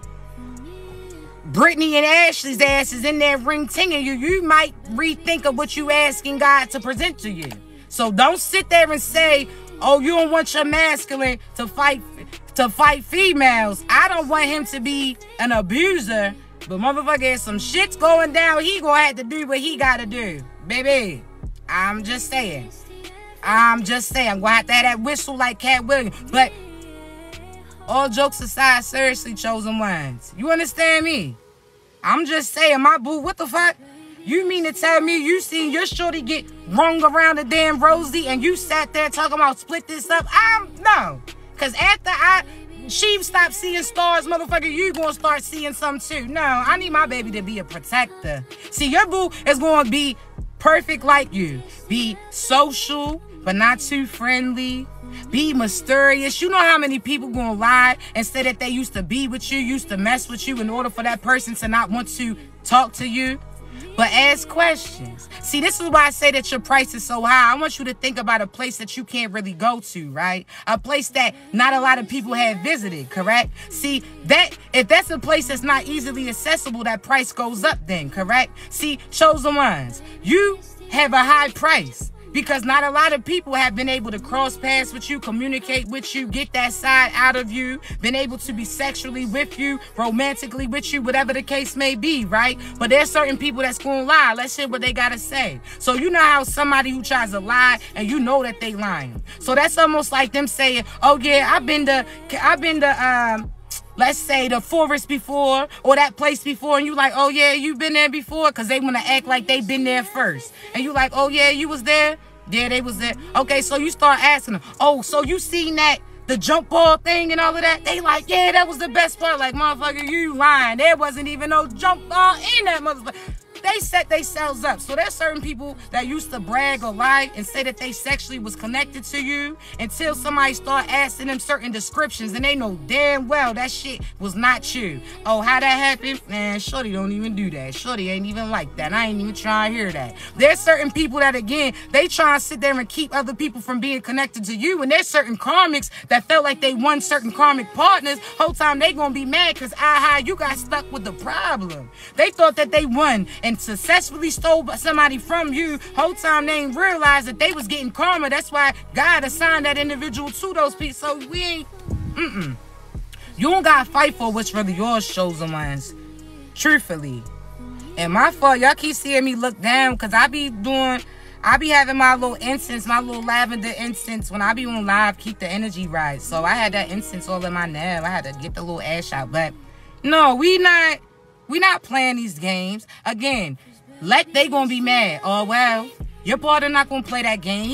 Brittany and Ashley's ass is in there ring-tinging you, you might rethink of what you asking God to present to you. So don't sit there and say, oh, you don't want your masculine to fight females. I don't want him to be an abuser, but motherfucker, if some shit's going down, he gonna have to do what he gotta do. Baby, I'm just saying. I'm gonna have to have that whistle like Cat Williams. But all jokes aside, seriously, chosen ones, you understand me? I'm just saying, my boo, what the fuck? You mean to tell me you seen your shorty get rung around the damn Rosie and you sat there talking about split this up? No. Because after she stopped seeing stars, motherfucker, you gonna start seeing some too. No, I need my baby to be a protector. See, your boo is gonna be perfect like you. Be social, but not too friendly. Be mysterious. You know how many people gonna lie and say that they used to be with you, used to mess with you in order for that person to not want to talk to you? But ask questions. See, this is why I say that your price is so high. I want you to think about a place that you can't really go to, right? A place that not a lot of people have visited, correct? See, that if that's a place that's not easily accessible, that price goes up then, correct? See, chosen ones, you have a high price, because not a lot of people have been able to cross paths with you, communicate with you, get that side out of you, been able to be sexually with you, romantically with you, whatever the case may be, right? But there's certain people that's gonna lie. Let's hear what they gotta say. So you know how somebody who tries to lie and you know that they lying. So that's almost like them saying, oh yeah, I've been to let's say the forest before, or that place before, and you like, oh yeah, you been there before, because they want to act like they been there first. And you like, oh yeah, you was there? Yeah, they was there. Okay, so you start asking them, oh, so you seen that, the jump ball thing and all of that? They like, yeah, that was the best part. Like, motherfucker, you lying. There wasn't even no jump ball in that motherfucker. They set themselves up. So there's certain people that used to brag or lie and say that they sexually was connected to you until somebody start asking them certain descriptions, and they know damn well that shit was not you. Oh, how that happened? Man, shorty don't even do that. Shorty ain't even like that. I ain't even trying to hear that. There's certain people that, again, they try to sit there and keep other people from being connected to you, and there's certain karmics that felt like they won certain karmic partners. Whole time they gonna be mad because you got stuck with the problem. They thought that they won and successfully stole somebody from you. Whole time they ain't realized that they was getting karma. That's why God assigned that individual to those people. So we ain't, you don't gotta fight for what's really yours, chosen ones. Truthfully. And my fault, y'all keep seeing me look down, because I be having my little incense, my little lavender incense. When I be on live, keep the energy right. So I had that incense all in my nail. I had to get the little ash out. But no, we not playing these games. Again, they gonna be mad. Oh, well, your partner not gonna play that game.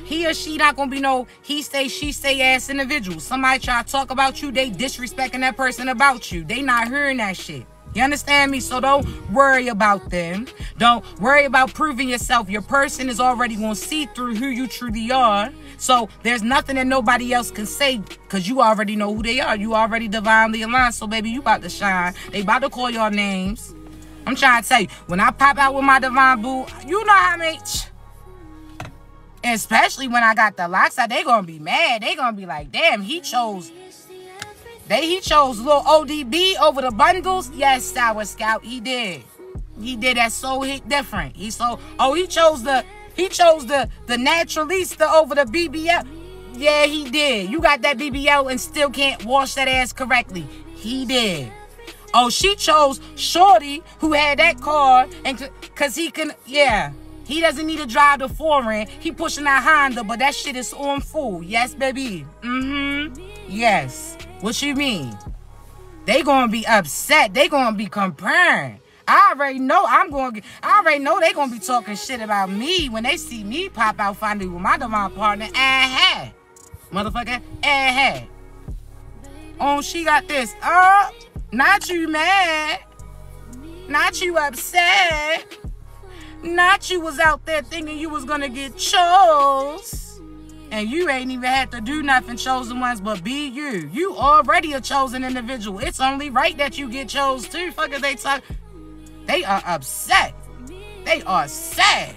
He or she not gonna be no he say, she say ass individual. Somebody try to talk about you, they disrespecting that person about you. They not hearing that shit. You understand me? So don't worry about them. Don't worry about proving yourself. Your person is already going to see through who you truly are. So there's nothing that nobody else can say, because you already know who they are. You already divinely aligned. So baby, you about to shine. They about to call your names. I'm trying to tell you, when I pop out with my divine boo, you know how many... Especially when I got the locks out, they going to be mad. They going to be like, damn, he chose little ODB over the bundles. Yes, Sour Scout, he did. He did that so different. He chose the Naturalista over the BBL. Yeah, he did. You got that BBL and still can't wash that ass correctly. He did. Oh, she chose Shorty, who had that car, and cause he can, yeah. He doesn't need to drive the foreign. He pushing that Honda, but that shit is on full. Yes, baby. Yes. What you mean? They gonna be upset. They gonna be comparing. I already know they gonna be talking shit about me when they see me pop out finally with my divine partner. Motherfucker. Oh, she got this. Not you mad. Not you upset. Not you was out there thinking you was gonna get chose. And you ain't even had to do nothing, chosen ones, but be you. You already a chosen individual. It's only right that you get chose too. Fuck if they talk. They are upset. They are sad.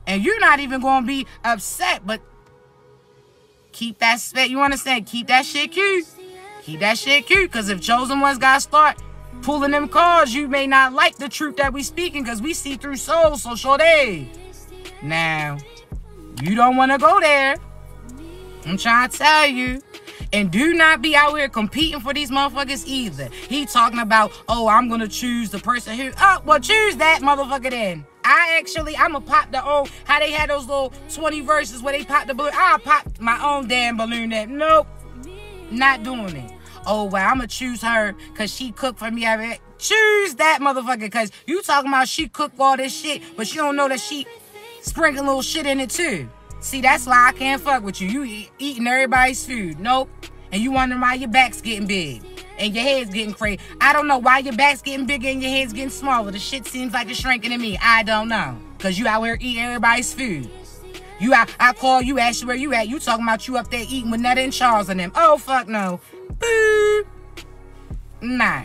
And you're not even going to be upset, but keep that spit. You understand? Keep that shit cute. Keep that shit cute. Because if chosen ones got to start pulling them cards, you may not like the truth that we speaking because we see through souls. So sure they. Now, you don't want to go there. I'm trying to tell you. And do not be out here competing for these motherfuckers either. He talking about, oh, I'm going to choose the person who... Oh, well, choose that motherfucker then. I'm going to pop the old... How they had those little 20 verses where they pop the balloon. I'll pop my own damn balloon. That nope. Not doing it. Oh, well, I'm going to choose her because she cooked for me. Choose that motherfucker because you talking about she cooked all this shit, but you don't know that she sprinkle a little shit in it too. See, that's why I can't fuck with you. You eating everybody's food. Nope. And you wondering why your back's getting big and your head's getting crazy. I don't know why your back's getting bigger and your head's getting smaller. The shit seems like it's shrinking to me. I don't know. Because you out here eating everybody's food. I call you, ask you where you at. You talking about you up there eating with Netta and Charles and them. Oh, fuck no. Boo. Nah.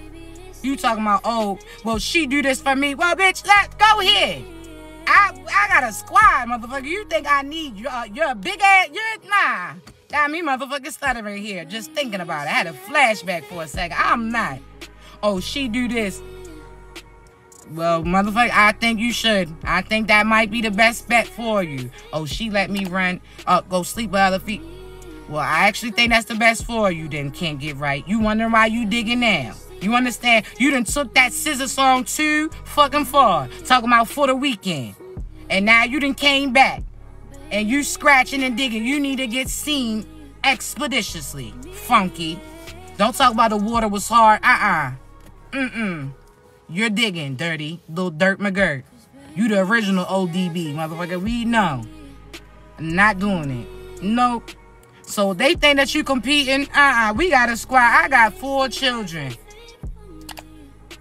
You talking about, oh, well, she do this for me. Well, bitch, let's go ahead. I got a squad, motherfucker. You think I need you? You're a big ass. Nah. Got me motherfucking stuttering here just thinking about it. I had a flashback for a second. I'm not. Oh, she do this. Well, motherfucker, I think you should. I think that might be the best bet for you. Oh, she let me run up, go sleep with other feet. Well, I actually think that's the best for you then, Can't Get Right. You wondering why you digging now. You understand? You done took that scissor song too fucking far. Talking about for the weekend. And now you done came back. And you scratching and digging. You need to get seen expeditiously. Funky. Don't talk about the water was hard. You're digging, dirty. Little Dirt McGirt. You the original ODB, motherfucker. We know. Not doing it. Nope. So they think that you competing. We got a squad. I got 4 children.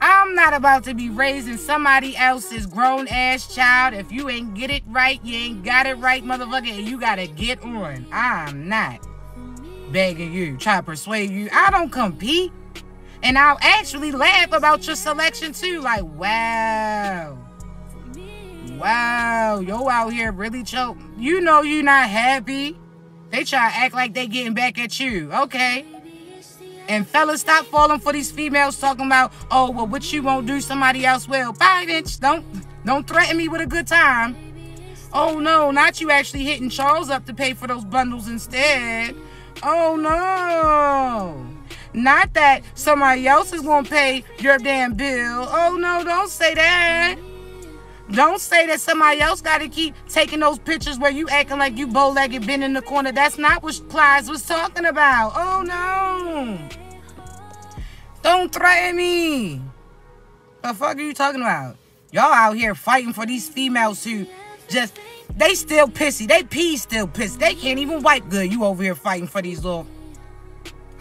I'm not about to be raising somebody else's grown-ass child. If you ain't get it right, you ain't got it right, motherfucker, and you gotta get on. I'm not begging you, try to persuade you. I don't compete. And I'll actually laugh about your selection, too. Like, wow. Wow, yo out here really choke. You know you not happy. They try to act like they getting back at you. Okay. And fellas, stop falling for these females talking about, oh, well, what you won't do, somebody else will. Bye, bitch. Don't threaten me with a good time. Oh, no, not you actually hitting Charles up to pay for those bundles instead. Oh, no. Not that somebody else is going to pay your damn bill. Oh, no, don't say that. Don't say that somebody else got to keep taking those pictures where you acting like you bow-legged been in the corner. That's not what Plies was talking about. Oh, no. Don't threaten me. The fuck are you talking about? Y'all out here fighting for these females who just, they still pissy. They pee still pissy. They can't even wipe good. You over here fighting for these little...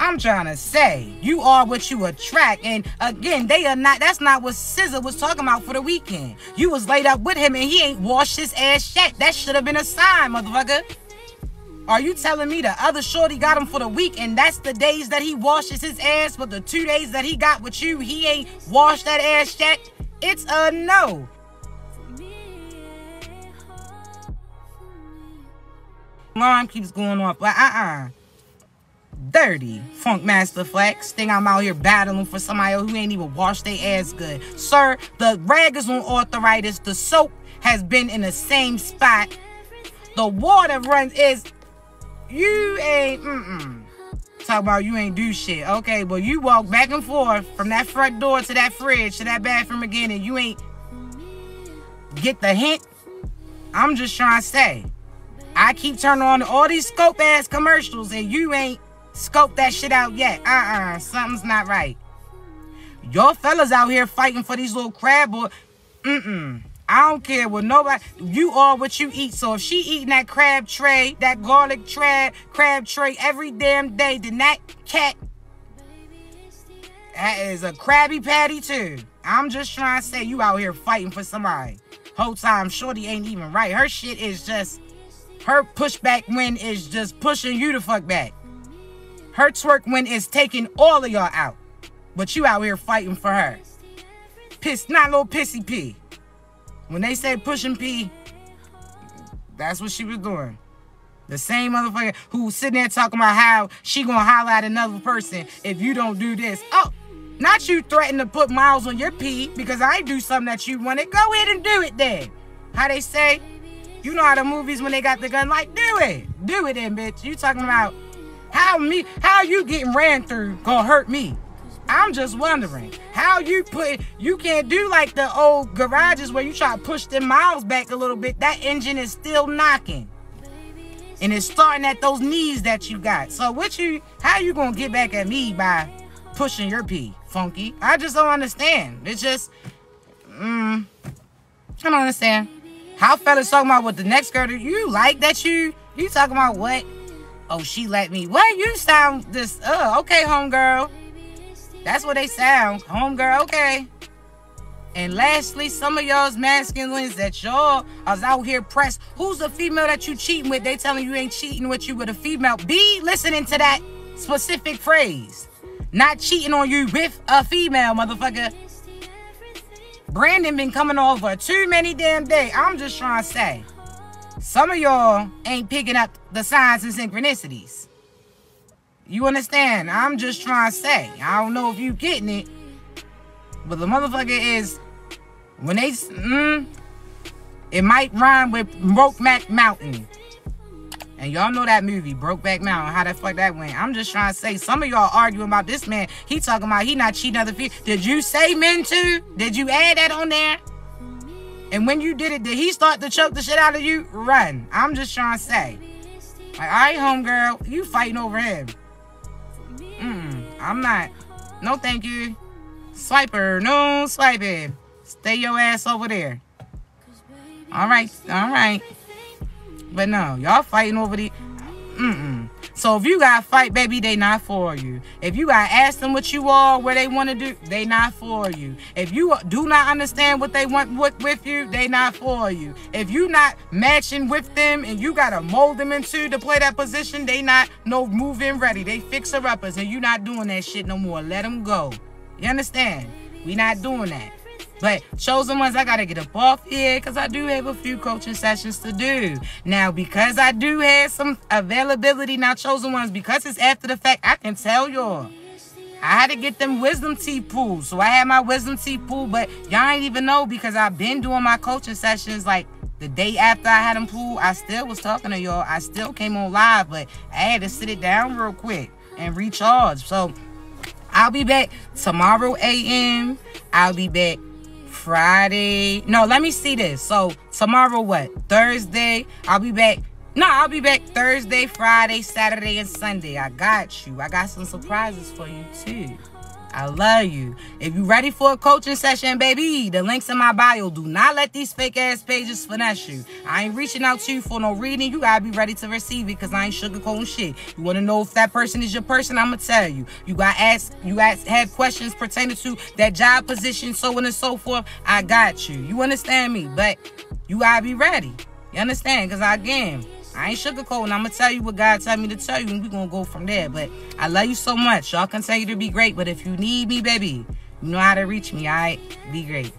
I'm trying to say, you are what you attract. And again, they are not, that's not what SZA was talking about for the weekend. You was laid up with him and he ain't washed his ass yet. That should have been a sign, motherfucker. Are you telling me the other shorty got him for the week and that's the days that he washes his ass, but the 2 days that he got with you, he ain't washed that ass yet? It's a no. Alarm keeps going off, but dirty Funk Master Flex. Think I'm out here battling for somebody who ain't even washed their ass good. Sir, the rag is on arthritis. The soap has been in the same spot. The water runs is... You ain't... Talk about you ain't do shit. Okay, well, you walk back and forth from that front door to that fridge to that bathroom again and you ain't... Get the hint? I'm just trying to say. I keep turning on all these scope-ass commercials and you ain't scope that shit out yet. Something's not right. Your fellas out here fighting for these little crab boys. I don't care what nobody... You are what you eat. So if she eating that crab tray, that garlic crab tray every damn day, then that cat... That is a Krabby Patty too. I'm just trying to say you out here fighting for somebody. Whole time, shorty ain't even right. Her shit is just... Her pushback win is just pushing you the fuck back. Her twerk win is taking all of y'all out. But you out here fighting for her. Not little pissy P. When they say pushing P, that's what she was doing. The same motherfucker who was sitting there talking about how she gonna holler at another person if you don't do this. Oh, not you threaten to put miles on your P because I do something that you wanted. Go ahead and do it then. How they say, you know how the movies when they got the gun, like, do it. Do it then, bitch. You talking about how you getting ran through gonna hurt me. I'm just wondering how you can't do like the old garages where you try to push them miles back a little bit. That engine is still knocking. And it's starting at those knees that you got. So how you gonna get back at me by pushing your P, Funky? I just don't understand. It's just, I don't understand. How fellas talking about what the next girl, you like that you talking about what? Oh, she let me. What? You sound this, okay, homegirl. That's what they sound. Homegirl, okay. And lastly, some of y'all's masculines that y'all is out here pressed. Who's the female that you cheating with? They telling you ain't cheating with you with a female. Be listening to that specific phrase. Not cheating on you with a female, motherfucker. Brandon been coming over too many damn days. I'm just trying to say. Some of y'all ain't picking up the signs and synchronicities. You understand? I'm just trying to say. I don't know if you getting it. But the motherfucker is, when they, it might rhyme with Brokeback Mountain. And y'all know that movie, Brokeback Mountain, how the fuck that went. I'm just trying to say, some of y'all arguing about this man. He talking about he not cheating other people. Did you say men too? Did you add that on there? And when you did it, did he start to choke the shit out of you? Run. I'm just trying to say. Like, all right, homegirl, you fighting over him. I'm not. No, thank you. Swiper, no swiping. Stay your ass over there. All right. But no, y'all fighting over the. So if you got to fight, baby, they not for you. If you got to ask them what you are, what they want to do, they not for you. If you do not understand what they want with you, they not for you. If you not matching with them and you got to mold them into to play that position, they not no move-in ready. They fixer-uppers and you not doing that shit no more. Let them go. You understand? We not doing that. But chosen ones, I got to get up off here because I do have a few coaching sessions to do. Now, because I do have some availability now, chosen ones, because it's after the fact, I can tell y'all. I had to get them wisdom teeth pulled. So I had my wisdom teeth pulled, but y'all ain't even know because I've been doing my coaching sessions like the day after I had them pulled. I still was talking to y'all. I still came on live, but I had to sit it down real quick and recharge. So I'll be back tomorrow a.m. I'll be back Friday. No, let me see this. So tomorrow what? Thursday. I'll be back Thursday, Friday, Saturday, and Sunday. I got you. I got some surprises for you too. I love you. If you ready for a coaching session, baby, the link's in my bio. Do not let these fake ass pages finesse you. I ain't reaching out to you for no reading. You gotta be ready to receive it because I ain't sugarcoating shit. You wanna know if that person is your person? I'ma tell you. You gotta have questions pertaining to that job position, so on and so forth. I got you. You understand me? But you gotta be ready. You understand? Because again, I ain't sugarcoating. I'm going to tell you what God tell me to tell you, and we're going to go from there. But I love you so much. Y'all continue to be great. But if you need me, baby, you know how to reach me, all right? Be great.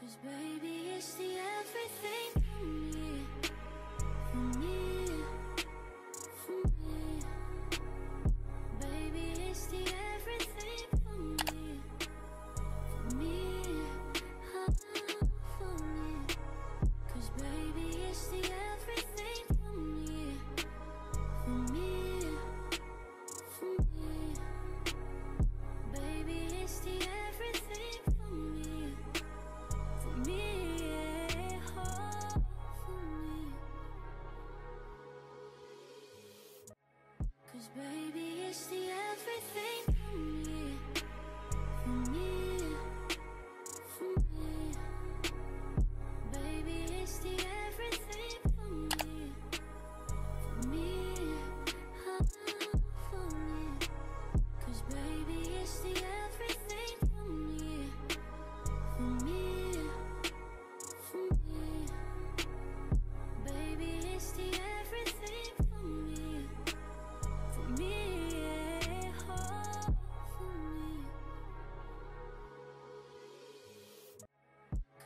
Cause baby, it's the everything for me, for me, for me. Baby, it's the everything for me, for me, for me. Cause baby, it's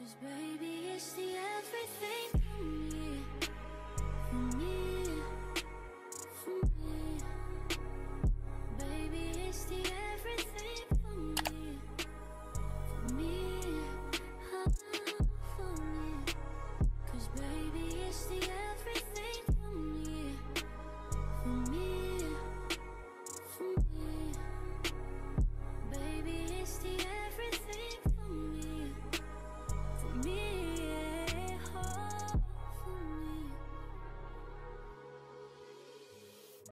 'Cause baby, it's the everything for me, for me, for me. Baby, it's the everything for me, for me, for me. 'Cause baby, it's the everything for me, for me, for me. Baby, it's the